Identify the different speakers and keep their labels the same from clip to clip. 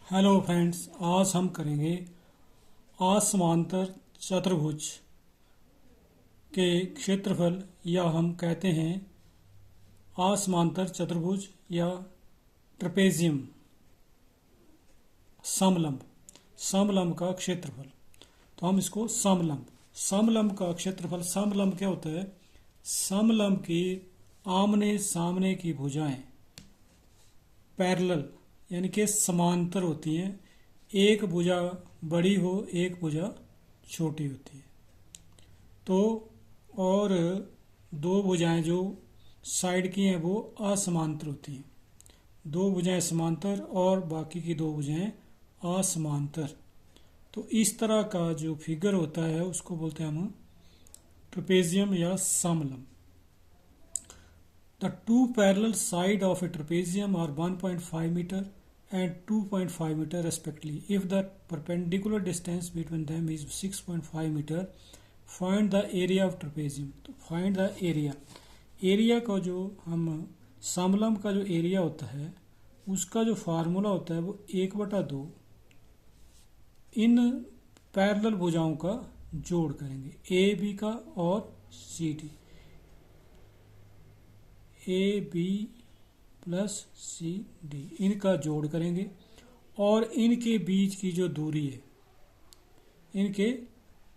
Speaker 1: Hello friends, आज हम करेंगे असमांतर चतुर्भुज के क्षेत्रफल, या हम कहते हैं असमांतर चतुर्भुज या ट्रेपेजियम, समलंब समलंब का क्षेत्रफल। तो हम इसको समलंब समलंब का क्षेत्रफल। समलंब क्या होता है? समलंब की आमने सामने की भुजाएं पैरेलल यानी कि समांतर होती हैं। एक भुजा बड़ी हो, एक भुजा छोटी होती है। तो और दो भुजाएं जो साइड की हैं वो असमांतर होती हैं। दो भुजाएं समांतर और बाकी की दो भुजाएं असमांतर। तो इस तरह का जो फिगर होता है उसको बोलते हैं हम ट्रेपेजियम या समलंब। The two parallel sides of a trapezium are 1.5 meter and 2.5 meter respectively. If the perpendicular distance between them is 6.5 meter, find the area of trapezium. तो find the area. एरिया का जो हम समलंब का जो एरिया होता है उसका जो फार्मूला होता है वो 1/2 इन पैरेलल भुजाओं का जोड़ करेंगे, ए बी का और C D. A B plus C D इनका जोड़ करेंगे और इनके बीच की जो दूरी है, इनके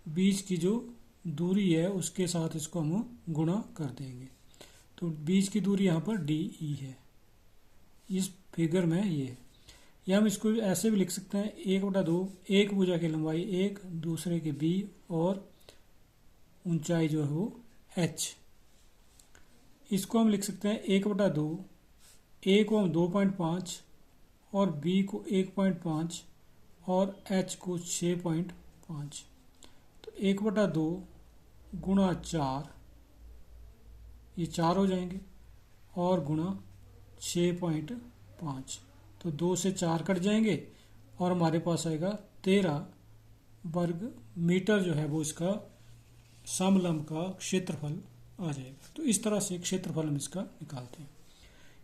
Speaker 1: बीच की जो दूरी है उसके साथ इसको हम गुणा कर देंगे। तो बीच की दूरी यहाँ पर डी ई है इस फिगर में ये है। या हम इसको ऐसे भी लिख सकते हैं 1/2 एक भुजा की लंबाई 1, दूसरे की बी और ऊंचाई जो है वो एच। इसको हम लिख सकते हैं 1/2, ए को हम 2.5 और बी को 1.5 और एच को 6.5। तो 1/2 गुणा 4, ये 4 हो जाएंगे, और गुणा 6.5। तो 2 से 4 कट जाएंगे और हमारे पास आएगा 13 वर्ग मीटर जो है वो इसका समलंब का क्षेत्रफल आ जाएगा। तो इस तरह से क्षेत्रफल हम इसका निकालते हैं।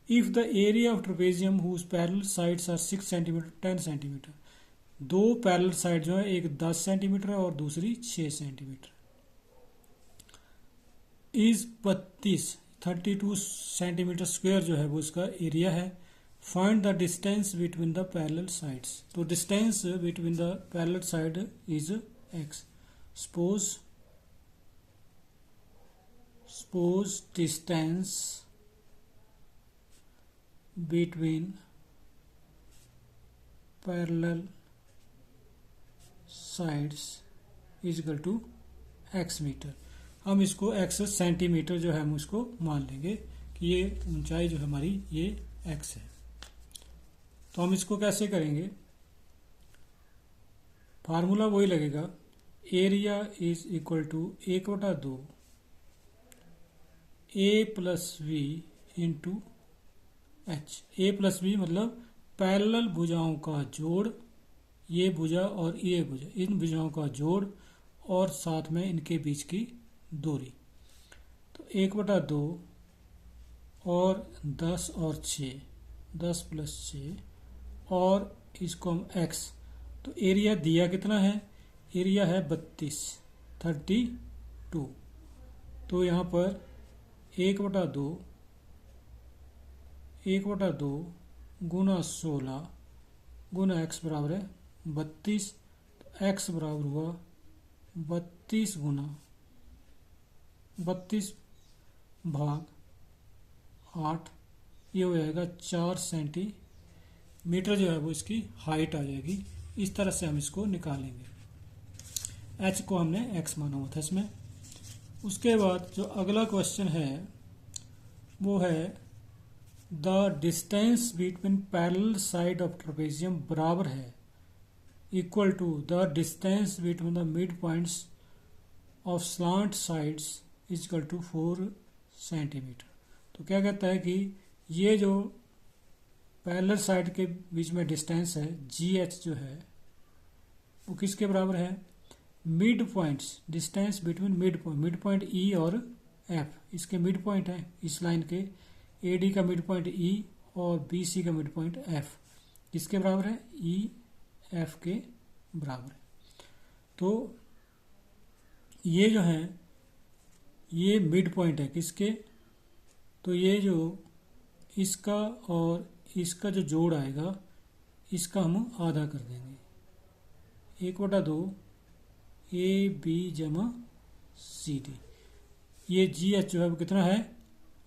Speaker 1: If the area of trapezium whose parallel sides are 6 centimetre 10 centimetre, दो पैरेलल साइड जो है एक 10 सेंटीमीटर है और दूसरी 6 सेंटीमीटर, इज 32 सेंटीमीटर स्क्वायर जो है वो इसका एरिया है। Find the distance between the parallel sides. तो distance between the parallel side is X. Suppose distance between parallel sides is equal to x metre. हम इसको x सेंटीमीटर जो है हम उसको मान लेंगे कि ये ऊंचाई जो हमारी ये x है। तो हम इसको कैसे करेंगे? फार्मूला वही लगेगा, area is equal to 1/2 A plus V into H. A plus V मतलब पैरेलल भुजाओं का जोड़, ये भुजा और ये भुजा, इन भुजाओं का जोड़ और साथ में इनके बीच की दूरी। तो 1/2 और 10 और 6, 10 + 6 और इसको हम x। तो एरिया दिया कितना है? एरिया है 32। तो यहाँ पर 1/2 गुना 16 गुना x बराबर है 32। तो x बराबर हुआ 32 गुना 32 भाग 8, ये हो जाएगा 4 सेंटीमीटर जो है वो इसकी हाइट आ जाएगी। इस तरह से हम इसको निकालेंगे। h को हमने x माना हुआ था इसमें। उसके बाद जो अगला क्वेश्चन है वो है the distance between parallel side of trapezium बराबर है equal to the distance between the mid points of slant sides is equal to 4 centimetre. तो क्या कहता है कि ये जो पैरेलल साइड के बीच में डिस्टेंस है GH जो है वो किसके बराबर है? Mid points, distance between mid point ई और एफ, इसके मिड पॉइंट है इस लाइन के। AD का मिड पॉइंट ई और BC का मिड पॉइंट एफ, किसके बराबर है, ई एफ के बराबर है। तो ये जो है ये मिड पॉइंट है किसके, तो ये जो इसका और इसका जो जोड़ आएगा इसका हम आधा कर देंगे, 1/2 ए बी जमा सी डी। ये जी एच जो है वो कितना है,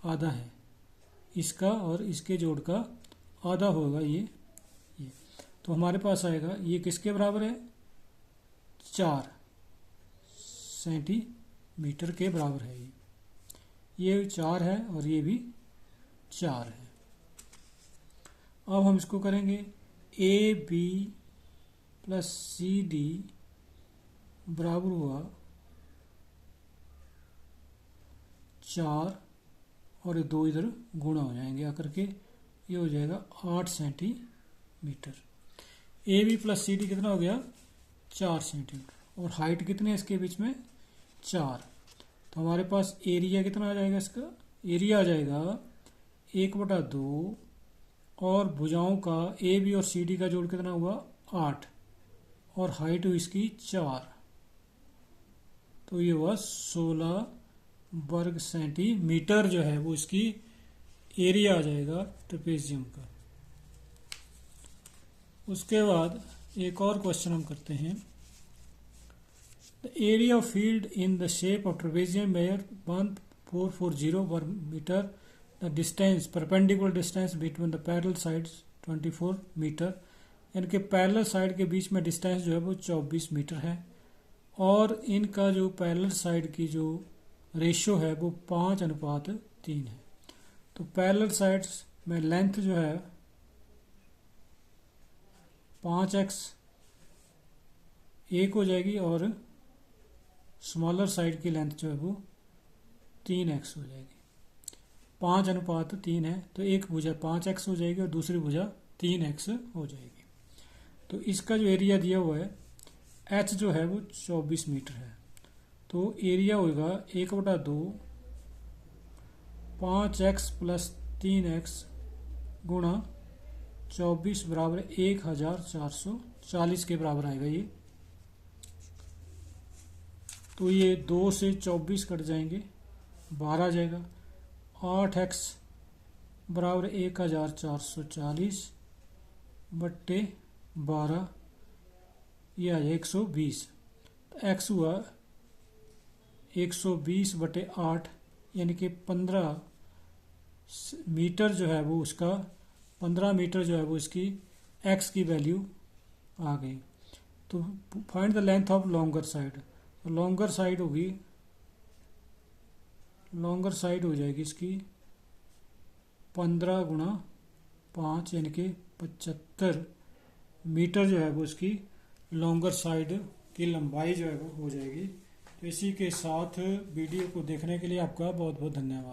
Speaker 1: आधा है, इसका और इसके जोड़ का आधा होगा ये। तो हमारे पास आएगा ये किसके बराबर है, 4 सेंटीमीटर के बराबर है। ये 4 है और ये भी 4 है। अब हम इसको करेंगे A B plus C D बराबर हुआ 4 और ये 2 इधर गुणा हो जाएंगे आकर के, ये हो जाएगा 8 centimetre. A B plus C D कितना हो गया, 4 सेंटीमीटर, और हाइट कितनी है इसके बीच में, 4। तो हमारे पास एरिया कितना आ जाएगा, इसका एरिया आ जाएगा 1/2 और भुजाओं का ए बी और सी डी का जोड़ कितना हुआ, 8, और हाइट हुई इसकी 4, तो ये हुआ 16 वर्ग सेंटीमीटर जो है वो इसकी एरिया आ जाएगा ट्रेपेजियम का। उसके बाद एक और क्वेश्चन हम करते हैं। The area of field in the shape of trapezium measure 1440 वर्ग metre, the distance perpendicular distance between the parallel sides 24 metre, यानी कि पैरेलल साइड के बीच में डिस्टेंस जो है वो 24 मीटर है, और इनका जो पैरेलल साइड की जो रेशियो है वो 5:3 है। तो पैरेलल साइड्स में लेंथ जो है 5x 1 हो जाएगी, और स्मॉलर साइड की लेंथ जो है वो 3x हो जाएगी। 5:3 है, तो एक भुजा 5x हो जाएगी और दूसरी भुजा 3x हो जाएगी। तो इसका जो एरिया दिया हुआ है h जो है वो 24 मीटर है, तो एरिया होगा 1/2 5x प्लस 3x गुणा 24 बराबर 1440 के बराबर आएगा ये। तो ये 2 से 24 कट जाएंगे, 12 आ जाएगा। 8x बराबर 1440 बट्टे 12, ये आ जाए 120। तो x हुआ 120 बटे 8, यानी कि 15 मीटर जो है वो उसका 15 मीटर जो है वो इसकी x की वैल्यू आ गई। तो find the length of longer side. Longer side होगी, लॉन्गर साइड हो जाएगी इसकी 15 गुणा 5 यानी कि 75 मीटर जो है वो इसकी लॉन्गर साइड की लंबाई जो है वो हो जाएगी। तो इसी के साथ वीडियो को देखने के लिए आपका बहुत बहुत धन्यवाद।